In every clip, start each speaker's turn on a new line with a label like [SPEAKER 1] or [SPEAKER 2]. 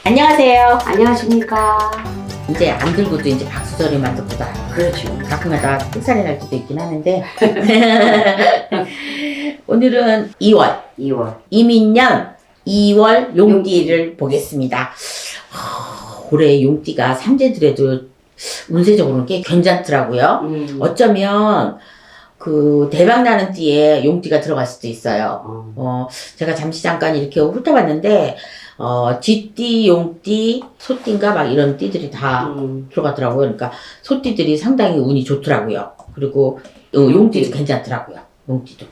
[SPEAKER 1] 안녕하세요.
[SPEAKER 2] 안녕하십니까.
[SPEAKER 1] 이제 안 들고도 이제 박수 소리만 듣고도 알아요.
[SPEAKER 2] 그렇죠.
[SPEAKER 1] 가끔가다 흑살이 날 때도 있긴 하는데 오늘은
[SPEAKER 2] 2월.
[SPEAKER 1] 이민년 2월 용띠를 보겠습니다. 올해 용띠가 삼재들에도 운세적으로는 꽤 괜찮더라고요. 어쩌면 그 대박나는 띠에 용띠가 들어갈 수도 있어요. 제가 잠시 잠깐 이렇게 훑어봤는데 쥐띠, 용띠, 소띠인가 막 이런 띠들이 다 들어가더라고요. 그러니까 소띠들이 상당히 운이 좋더라고요. 그리고 용띠도 괜찮더라고요. 용띠도.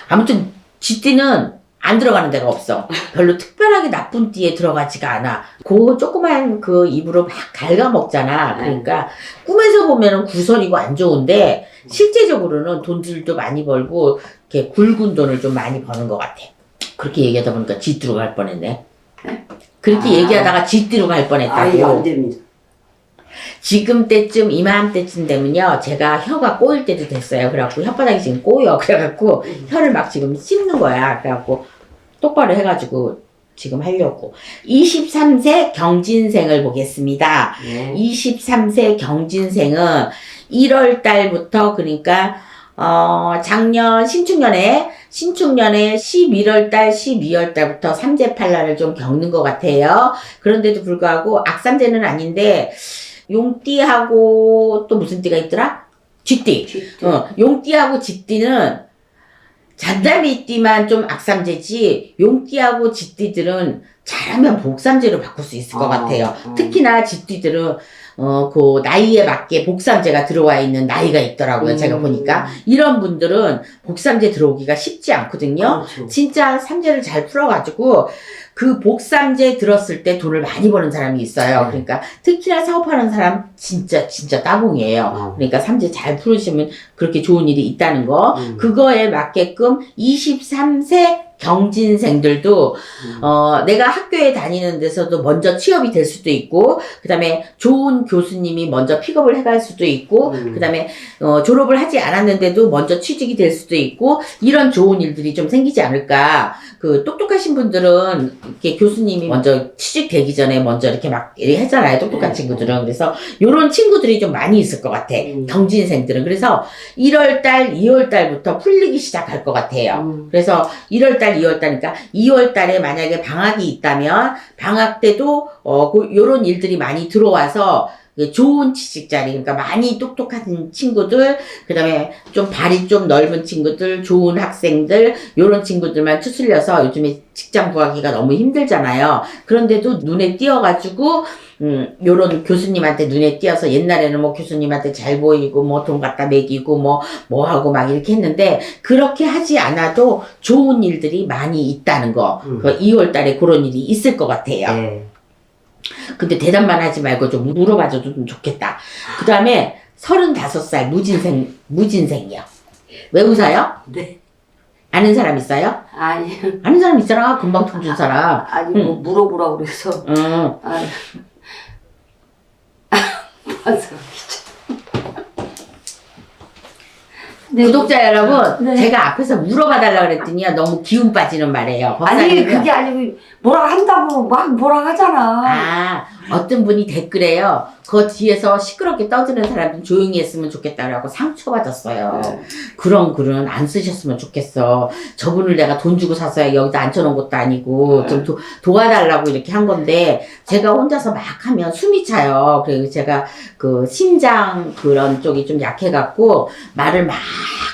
[SPEAKER 1] 아무튼 쥐띠는 안 들어가는 데가 없어. 별로 특별하게 나쁜 띠에 들어가지가 않아. 그 조그만 그 입으로 막 갉아먹잖아. 그러니까 꿈에서 보면은 구설이고 안 좋은데 실제적으로는 돈들도 많이 벌고 이렇게 굵은 돈을 좀 많이 버는 것 같아. 그렇게 얘기하다 보니까 쥐띠로 갈 뻔했네. 그렇게 얘기하다가 쥐띠로 갈 뻔했다고.
[SPEAKER 2] 안 됩니다.
[SPEAKER 1] 지금 때쯤 이맘때쯤 되면요 제가 혀가 꼬일 때도 됐어요. 그래갖고 혓바닥이 지금 꼬여. 그래갖고 혀를 막 지금 씹는 거야. 그래갖고 똑바로 해가지고 지금 하려고. 23세 경진생을 보겠습니다. 23세 경진생은 1월 달부터 그러니까 작년 신축년에 11월 달, 12월 달부터 삼재팔란을 좀 겪는 것 같아요. 그런데도 불구하고 악삼재는 아닌데 용띠하고 또 무슨 띠가 있더라? 쥐띠. 용띠하고 쥐띠는 잔다미띠만 좀 악삼재지 용띠하고 쥐띠들은 잘하면 복삼재로 바꿀 수 있을 것 같아요. 특히나 쥐띠들은 그 나이에 맞게 복삼재가 들어와 있는 나이가 있더라고요. 제가 보니까 이런 분들은 복삼재 들어오기가 쉽지 않거든요.
[SPEAKER 2] 그렇죠.
[SPEAKER 1] 진짜 삼재를 잘 풀어가지고 그 복삼재 들었을 때 돈을 많이 버는 사람이 있어요. 그러니까 특히나 사업하는 사람 진짜 따봉이에요. 그러니까 삼재 잘 풀으시면 그렇게 좋은 일이 있다는 거. 그거에 맞게끔 23세 경진생들도 내가 학교에 다니는 데서도 먼저 취업이 될 수도 있고, 그 다음에 좋은 교수님이 먼저 픽업을 해갈 수도 있고, 그 다음에 졸업을 하지 않았는데도 먼저 취직이 될 수도 있고, 이런 좋은 일들이 좀 생기지 않을까. 그 똑똑하신 분들은 이렇게 교수님이 먼저 취직되기 전에 먼저 이렇게 막 하잖아요. 똑똑한 친구들은. 그래서 요런 친구들이 좀 많이 있을 것 같아. 경진생들은. 그래서 1월달, 2월달부터 풀리기 시작할 것 같아요. 그래서 1월달, 2월달이니까 2월달에 만약에 방학이 있다면 방학 때도 요런 일들이 많이 들어와서 좋은 취직 자리, 그러니까 많이 똑똑한 친구들, 그 다음에 좀 발이 좀 넓은 친구들, 좋은 학생들, 요런 친구들만 추슬려서 요즘에 직장 구하기가 너무 힘들잖아요. 그런데도 눈에 띄어가지고, 요런 교수님한테 눈에 띄어서 옛날에는 뭐 교수님한테 잘 보이고, 뭐 돈 갖다 매기고, 뭐 하고 막 이렇게 했는데, 그렇게 하지 않아도 좋은 일들이 많이 있다는 거. 그 2월 달에 그런 일이 있을 것 같아요. 근데 대답만 하지 말고 좀 물어봐줘도 좀 좋겠다. 그 다음에 35살 무진생이요. 왜 웃어요?
[SPEAKER 2] 네.
[SPEAKER 1] 아는 사람 있어요?
[SPEAKER 2] 아니.
[SPEAKER 1] 아는 사람 있잖아. 금방 통 준 사람.
[SPEAKER 2] 아니, 뭐 물어보라고 그래서. 아니. 맞아. 네.
[SPEAKER 1] 구독자 여러분,
[SPEAKER 2] 네.
[SPEAKER 1] 제가 앞에서 물어봐달라고 그랬더니 너무 기운 빠지는 말이에요.
[SPEAKER 2] 아니, 그게 아니고, 뭐라 한다고 막 뭐라 하잖아.
[SPEAKER 1] 어떤 분이 댓글에요. 그 뒤에서 시끄럽게 떠드는 사람은 조용히 했으면 좋겠다라고 상처받았어요. 그런 글은 안 쓰셨으면 좋겠어. 저분을 내가 돈 주고 사서 여기다 앉혀놓은 것도 아니고 좀 도와달라고 이렇게 한 건데 제가 혼자서 막 하면 숨이 차요. 그리고 제가 그 심장 그런 쪽이 좀 약해갖고 말을 막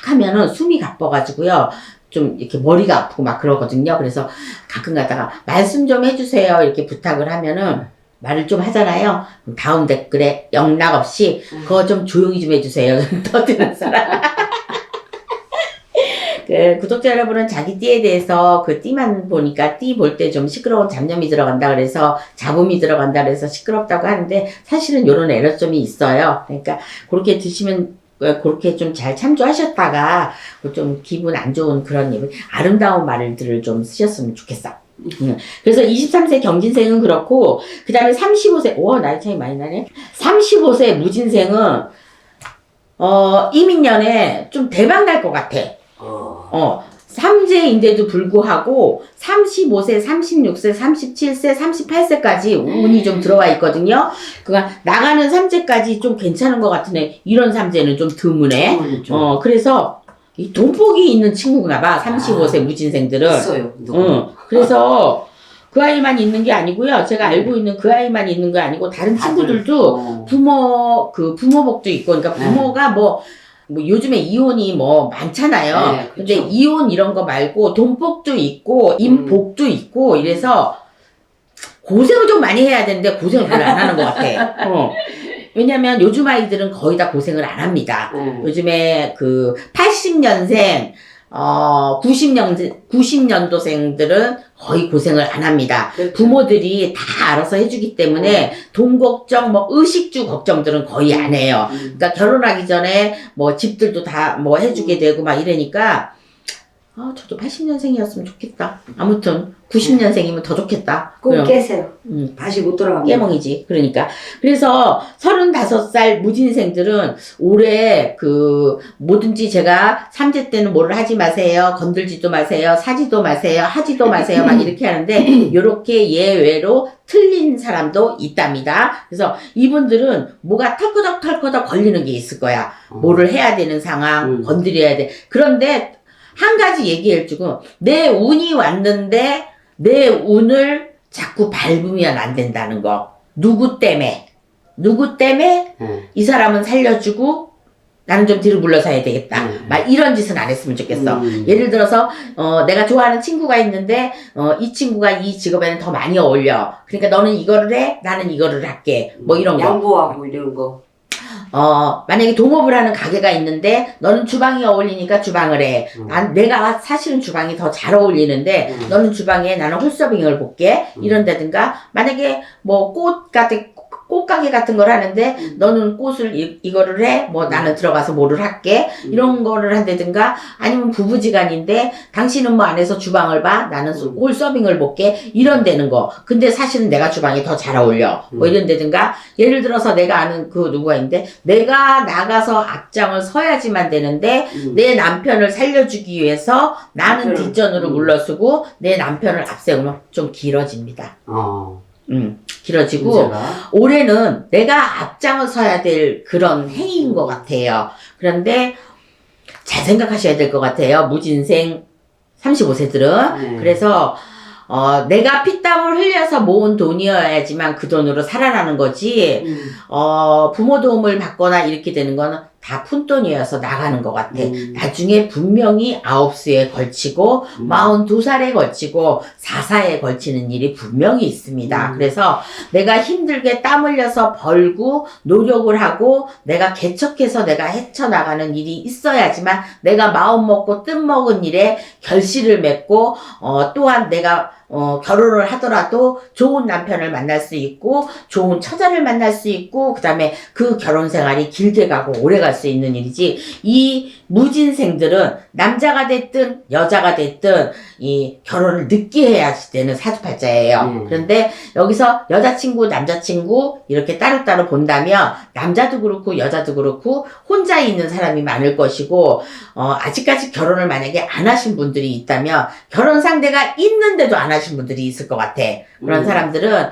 [SPEAKER 1] 하면은 숨이 가빠가지고요. 좀 이렇게 머리가 아프고 막 그러거든요. 그래서 가끔 가다가 말씀 좀 해주세요 이렇게 부탁을 하면은 말을 좀 하잖아요. 다음 댓글에 영락 없이 그거 좀 조용히 좀 해주세요. 떠드는 사람. 그 구독자 여러분은 자기 띠에 대해서 그 띠만 보니까 띠 볼 때 좀 시끄러운 잡념이 들어간다 그래서 잡음이 들어간다 그래서 시끄럽다고 하는데 사실은 요런 에러점이 있어요. 그러니까 그렇게 드시면 그렇게 좀 잘 참조하셨다가 좀 기분 안 좋은 그런 아름다운 말들을 좀 쓰셨으면 좋겠어. 그래서 23세 경진생은 그렇고, 그 다음에 35세, 나이 차이 많이 나네. 35세 무진생은, 이민년에 좀 대박 날 것 같아. 삼재인데도 불구하고 35세, 36세, 37세, 38세까지 운이 좀 들어와 있거든요. 그러니까 나가는 삼재까지 좀 괜찮은 것 같으네. 이런 삼재는 좀 드문해. 그래서 이 돈복이 있는 친구인가 봐. 35세 무진생들은.
[SPEAKER 2] 있어요.
[SPEAKER 1] 그래서 그 아이만 있는 게 아니고요. 제가 알고 있는 그 아이만 있는 게 아니고 다른 친구들도 부모복도 있고, 그러니까 부모가 뭐 요즘에 이혼이 뭐 많잖아요.
[SPEAKER 2] 네,
[SPEAKER 1] 근데
[SPEAKER 2] 그쵸.
[SPEAKER 1] 이혼 이런 거 말고 돈복도 있고 임복도 있고 이래서 고생을 좀 많이 해야 되는데 고생을 별로 안 하는 것 같아. 왜냐면 요즘 아이들은 거의 다 고생을 안 합니다. 요즘에 그 80년생 90년도생들은 거의 고생을 안 합니다.
[SPEAKER 2] 그렇죠.
[SPEAKER 1] 부모들이 다 알아서 해주기 때문에 돈 걱정, 뭐 의식주 걱정들은 거의 안 해요. 그러니까 결혼하기 전에 뭐 집들도 다 뭐 해주게 되고 막 이러니까 저도 80년생이었으면 좋겠다. 아무튼 90년생이면 더 좋겠다.
[SPEAKER 2] 꼭 깨세요. 다시 못 돌아갑니다.
[SPEAKER 1] 깨멍이지. 그러니까. 그래서 35살 무진생들은 올해 뭐든지 제가 삼재 때는 뭐를 하지 마세요. 건들지도 마세요. 사지도 마세요. 하지도 마세요. 막 이렇게 하는데, 요렇게 예외로 틀린 사람도 있답니다. 그래서 이분들은 뭐가 털커덕 걸리는 게 있을 거야. 뭐를 해야 되는 상황, 건드려야 돼. 그런데 한 가지 얘기할 줄은 내 운이 왔는데 내 운을 자꾸 밟으면 안 된다는 거. 누구 때문에 이 사람은 살려주고 나는 좀 뒤로 물러서야 되겠다. 막 이런 짓은 안 했으면 좋겠어. 예를 들어서 내가 좋아하는 친구가 있는데 이 친구가 이 직업에는 더 많이 어울려. 그러니까 너는 이거를 해, 나는 이거를 할게. 뭐 이런 거.
[SPEAKER 2] 양보하고 이런 거.
[SPEAKER 1] 만약에 동업을 하는 가게가 있는데 너는 주방이 어울리니까 주방을 해. 내가 사실은 주방이 더 잘 어울리는데 너는 주방에 나는 홀서빙을 볼게. 이런다든가 만약에 뭐 꽃가게 같은 걸 하는데 너는 꽃을 이거를 해. 뭐 나는 들어가서 뭐를 할게. 이런 거를 한다든가 아니면 부부지간인데 당신은 뭐 안에서 주방을 봐. 나는 홀서빙을 볼게. 이런 되는 거. 근데 사실은 내가 주방이 더 잘 어울려. 뭐 이런 데든가 예를 들어서 내가 아는 그 누구가 있는데 내가 나가서 앞장을 서야지만 되는데 내 남편을 살려주기 위해서 나는 뒷전으로 물러서고 내 남편을 앞세우면 좀 길어집니다. 길어지고
[SPEAKER 2] 문제가.
[SPEAKER 1] 올해는 내가 앞장을 서야 될 그런 해인 것 같아요. 그런데 잘 생각하셔야 될 것 같아요. 무진생 35세들은. 그래서 내가 피땀을 흘려서 모은 돈이어야지만 그 돈으로 살아나는 거지, 부모 도움을 받거나 이렇게 되는 거는 다 푼돈이어서 나가는 것 같아. 나중에 분명히 9수에 걸치고, 42살에 걸치고, 44에 걸치는 일이 분명히 있습니다. 그래서 내가 힘들게 땀 흘려서 벌고, 노력을 하고, 내가 개척해서 내가 헤쳐나가는 일이 있어야지만, 내가 마음 먹고 뜻 먹은 일에 결실을 맺고, 또한 내가 결혼을 하더라도 좋은 남편을 만날 수 있고 좋은 처자를 만날 수 있고 그 다음에 그 결혼 생활이 길게 가고 오래 갈 수 있는 일이지. 이 무진생들은 남자가 됐든 여자가 됐든 이 결혼을 늦게 해야 되는 사주팔자예요. 그런데 여기서 여자친구 남자친구 이렇게 따로따로 본다면 남자도 그렇고 여자도 그렇고 혼자 있는 사람이 많을 것이고, 아직까지 결혼을 만약에 안 하신 분들이 있다면 결혼 상대가 있는데도 안 하신 분들이 있을 것 같아. 그런 사람들은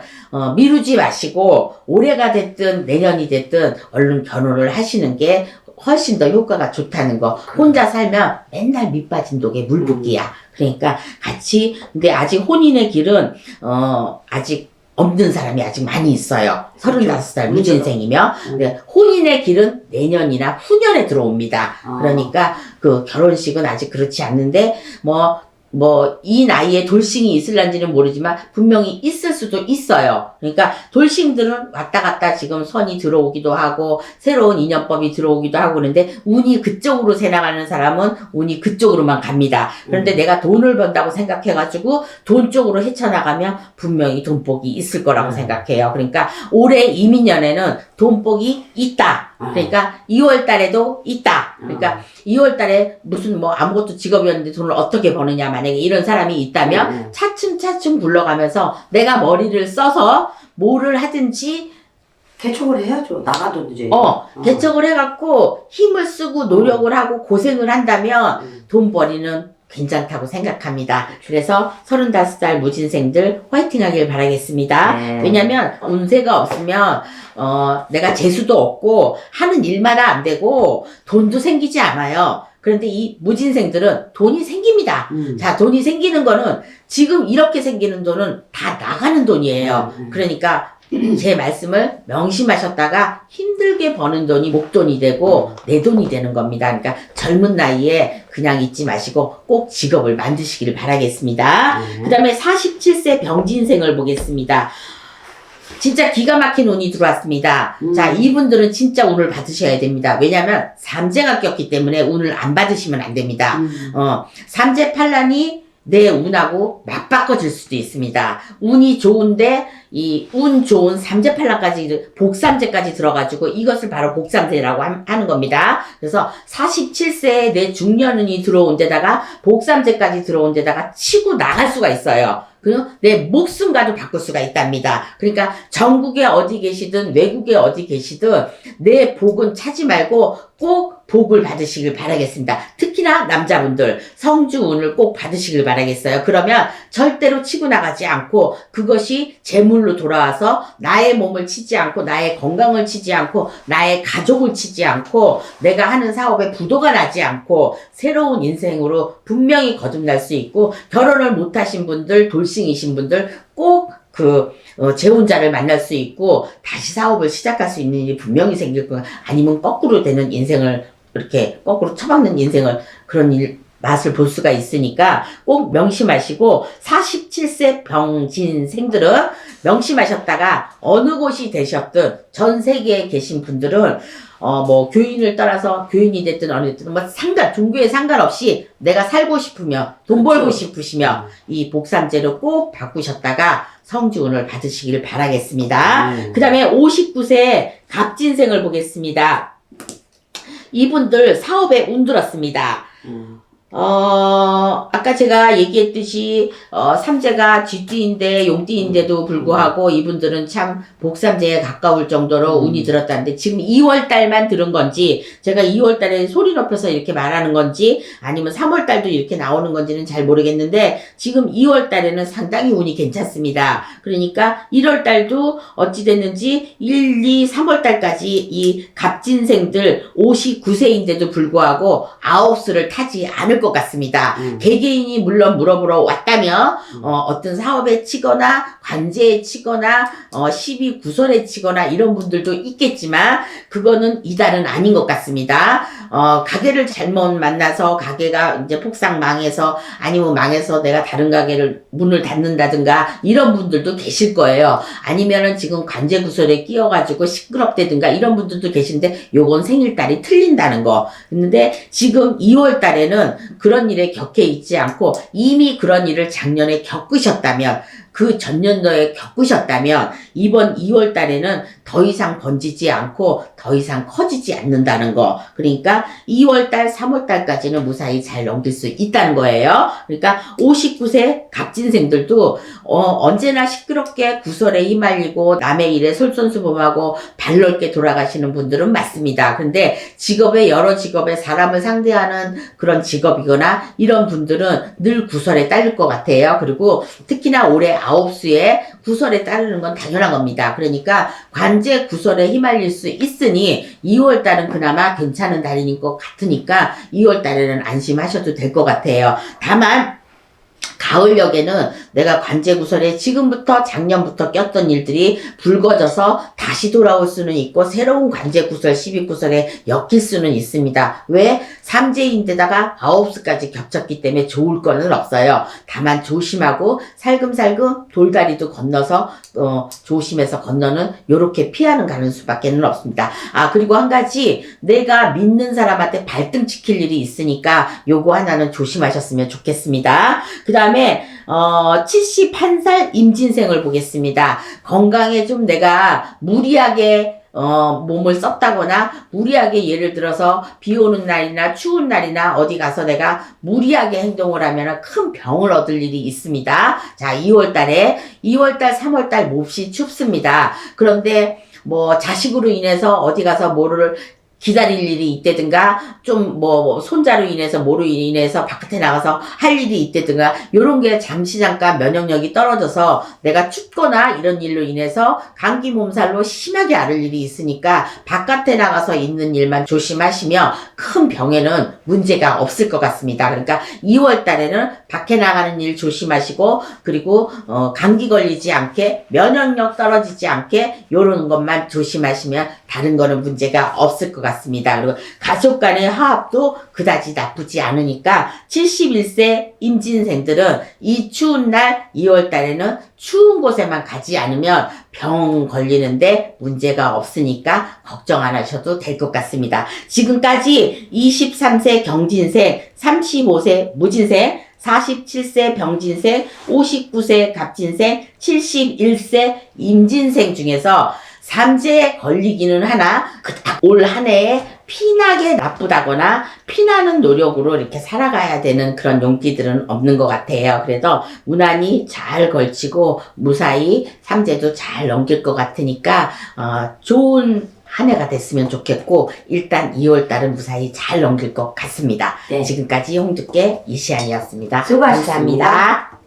[SPEAKER 1] 미루지 마시고 올해가 됐든 내년이 됐든 얼른 결혼을 하시는 게 훨씬 더 효과가 좋다는 거. 혼자 살면 맨날 밑빠진 독에 물 붓기야. 그러니까 같이. 근데 아직 혼인의 길은 아직 없는 사람이 아직 많이 있어요. 35살 무진생이면. 근데 혼인의 길은 내년이나 후년에 들어옵니다. 그러니까 그 결혼식은 아직 그렇지 않는데 이 나이에 돌싱이 있을런지는 모르지만 분명히 있을 수도 있어요. 그러니까 돌싱들은 왔다 갔다 지금 선이 들어오기도 하고 새로운 인연법이 들어오기도 하고 그러는데 운이 그쪽으로 새나가는 사람은 운이 그쪽으로만 갑니다. 그런데 내가 돈을 번다고 생각해가지고 돈 쪽으로 헤쳐나가면 분명히 돈복이 있을 거라고 생각해요. 그러니까 올해 이민년에는 돈복이 있다. 그러니까 2월 달에도 있다. 그러니까 2월 달에 무슨 아무것도 직업이었는데 돈을 어떻게 버느냐, 만약에 이런 사람이 있다면 차츰차츰 굴러가면서 내가 머리를 써서 뭐를 하든지
[SPEAKER 2] 개척을 해야죠. 나가도 이제.
[SPEAKER 1] 개척을 해갖고 힘을 쓰고 노력을 하고 고생을 한다면 돈벌이는 괜찮다고 생각합니다. 그래서 35살 무진생들 화이팅 하길 바라겠습니다.
[SPEAKER 2] 네.
[SPEAKER 1] 왜냐면 운세가 없으면 내가 재수도 없고 하는 일마다 안 되고 돈도 생기지 않아요. 그런데 이 무진생들은 돈이 생깁니다. 자, 돈이 생기는 거는 지금 이렇게 생기는 돈은 다 나가는 돈이에요. 그러니까 제 말씀을 명심하셨다가 힘들게 버는 돈이 목돈이 되고 내 돈이 되는 겁니다. 그러니까 젊은 나이에 그냥 잊지 마시고 꼭 직업을 만드시길 바라겠습니다. 그 다음에 47세 병진생을 보겠습니다. 진짜 기가 막힌 운이 들어왔습니다. 자, 이분들은 진짜 운을 받으셔야 됩니다. 왜냐면 삼재가 꼈기 때문에 운을 안 받으시면 안 됩니다. 삼재 팔란이 내 운하고 맞바꿔질 수도 있습니다. 운이 좋은데 이 운 좋은 삼재팔라까지 복삼재까지 들어가지고 이것을 바로 복삼재라고 하는 겁니다. 그래서 47세에 내 중년운이 들어온 데다가 복삼재까지 들어온 데다가 치고 나갈 수가 있어요. 그리고 내 목숨과도 바꿀 수가 있답니다. 그러니까 전국에 어디 계시든 외국에 어디 계시든 내 복은 차지 말고 꼭 복을 받으시길 바라겠습니다. 특히나 남자분들 성주운을 꼭 받으시길 바라겠어요. 그러면 절대로 치고 나가지 않고 그것이 재물로 돌아와서 나의 몸을 치지 않고 나의 건강을 치지 않고 나의 가족을 치지 않고 내가 하는 사업에 부도가 나지 않고 새로운 인생으로 분명히 거듭날 수 있고 결혼을 못하신 분들 돌싱이신 분들 꼭 재혼자를 만날 수 있고 다시 사업을 시작할 수 있는 일이 분명히 생길 거야. 아니면 거꾸로 되는 인생을 이렇게 거꾸로 처박는 인생을 그런 맛을 볼 수가 있으니까 꼭 명심하시고 47세 병진생들은 명심하셨다가 어느 곳이 되셨든 전 세계에 계신 분들은 뭐 교인을 따라서 교인이 됐든 어느 됐든 뭐 종교에 상관없이 내가 살고 싶으며 돈 벌고 싶으시며 이 복삼재를 꼭 바꾸셨다가 성주운을 받으시기를 바라겠습니다. 그 다음에 59세 갑진생을 보겠습니다. 이분들 사업에 운 들었습니다. 아까 제가 얘기했듯이, 삼재가 쥐띠인데, 용띠인데도 불구하고 이분들은 참 복삼재에 가까울 정도로 운이 들었다는데, 지금 2월달만 들은 건지, 제가 2월달에 소리 높여서 이렇게 말하는 건지, 아니면 3월달도 이렇게 나오는 건지는 잘 모르겠는데, 지금 2월달에는 상당히 운이 괜찮습니다. 그러니까 1월달도 어찌됐는지 1, 2, 3월달까지 이 갑진생들 59세인데도 불구하고 9수를 타지 않을 것 같습니다. 개개인이 물론 물어보러 왔다면 어떤 사업에 치거나 관제에 치거나 12구설에 치거나 이런 분들도 있겠지만 그거는 이달은 아닌 것 같습니다. 가게를 잘못 만나서 가게가 이제 폭삭 망해서 아니면 망해서 내가 다른 가게를 문을 닫는다든가 이런 분들도 계실 거예요. 아니면은 지금 관제구설에 끼어가지고 시끄럽다든가 이런 분들도 계신데 요건 생일달이 틀린다는 거. 근데 지금 2월 달에는 그런 일에 격해 있지 않고 이미 그런 일을 작년에 겪으셨다면 그 전년도에 겪으셨다면 이번 2월 달에는 더 이상 번지지 않고 더 이상 커지지 않는다는 거. 그러니까 2월 달, 3월 달까지는 무사히 잘 넘길 수 있다는 거예요. 그러니까 59세 갑진생들도 언제나 시끄럽게 구설에 휘말리고 남의 일에 솔선수범하고 발 넓게 돌아가시는 분들은 맞습니다. 근데 직업에 여러 직업에 사람을 상대하는 그런 직업이거나 이런 분들은 늘 구설에 딸릴 것 같아요. 그리고 특히나 올해 9수에 구설에 따르는 건 당연한 겁니다. 그러니까 관제 구설에 휘말릴 수 있으니 2월 달은 그나마 괜찮은 달인 것 같으니까 2월 달에는 안심하셔도 될 것 같아요. 다만 가을역에는 내가 관제구설에 지금부터 작년부터 꼈던 일들이 불거져서 다시 돌아올 수는 있고 새로운 관제구설 12구설에 엮일 수는 있습니다. 왜? 삼재인데다가 9수까지 겹쳤기 때문에 좋을 거는 없어요. 다만 조심하고 살금살금 돌다리도 건너서 조심해서 건너는 요렇게 피하는 가는 수밖에는 없습니다. 그리고 한 가지 내가 믿는 사람한테 발등 찍힐 일이 있으니까 요거 하나는 조심하셨으면 좋겠습니다. 그 다음에 71살 임진생을 보겠습니다. 건강에 좀 내가 무리하게 몸을 썼다거나 무리하게 예를 들어서 비 오는 날이나 추운 날이나 어디 가서 내가 무리하게 행동을 하면 큰 병을 얻을 일이 있습니다. 자, 2월달, 3월달 몹시 춥습니다. 그런데 뭐 자식으로 인해서 어디 가서 뭐를 기다릴 일이 있다든가 좀 뭐 손자로 인해서 뭐로 인해서 바깥에 나가서 할 일이 있다든가 요런 게 잠시 잠깐 면역력이 떨어져서 내가 춥거나 이런 일로 인해서 감기 몸살로 심하게 앓을 일이 있으니까 바깥에 나가서 있는 일만 조심하시면 큰 병에는 문제가 없을 것 같습니다. 그러니까 2월 달에는 밖에 나가는 일 조심하시고 그리고 감기 걸리지 않게 면역력 떨어지지 않게 요런 것만 조심하시면 다른 거는 문제가 없을 것 같습니다. 그리고 가족 간의 화합도 그다지 나쁘지 않으니까 71세 임진생들은 이 추운 날 2월 달에는 추운 곳에만 가지 않으면 병 걸리는데 문제가 없으니까 걱정 안 하셔도 될 것 같습니다. 지금까지 23세 경진생, 35세 무진생, 47세 병진생, 59세 갑진생, 71세 임진생 중에서 삼재에 걸리기는 하나 올 한 해에 피나게 나쁘다거나 피나는 노력으로 이렇게 살아가야 되는 그런 용기들은 없는 것 같아요. 그래서 무난히 잘 걸치고 무사히 삼재도 잘 넘길 것 같으니까 좋은 한 해가 됐으면 좋겠고 일단 2월 달은 무사히 잘 넘길 것 같습니다.
[SPEAKER 2] 네.
[SPEAKER 1] 지금까지 홍두깨 이시안이었습니다.
[SPEAKER 2] 수고하셨습니다.
[SPEAKER 1] 감사합니다.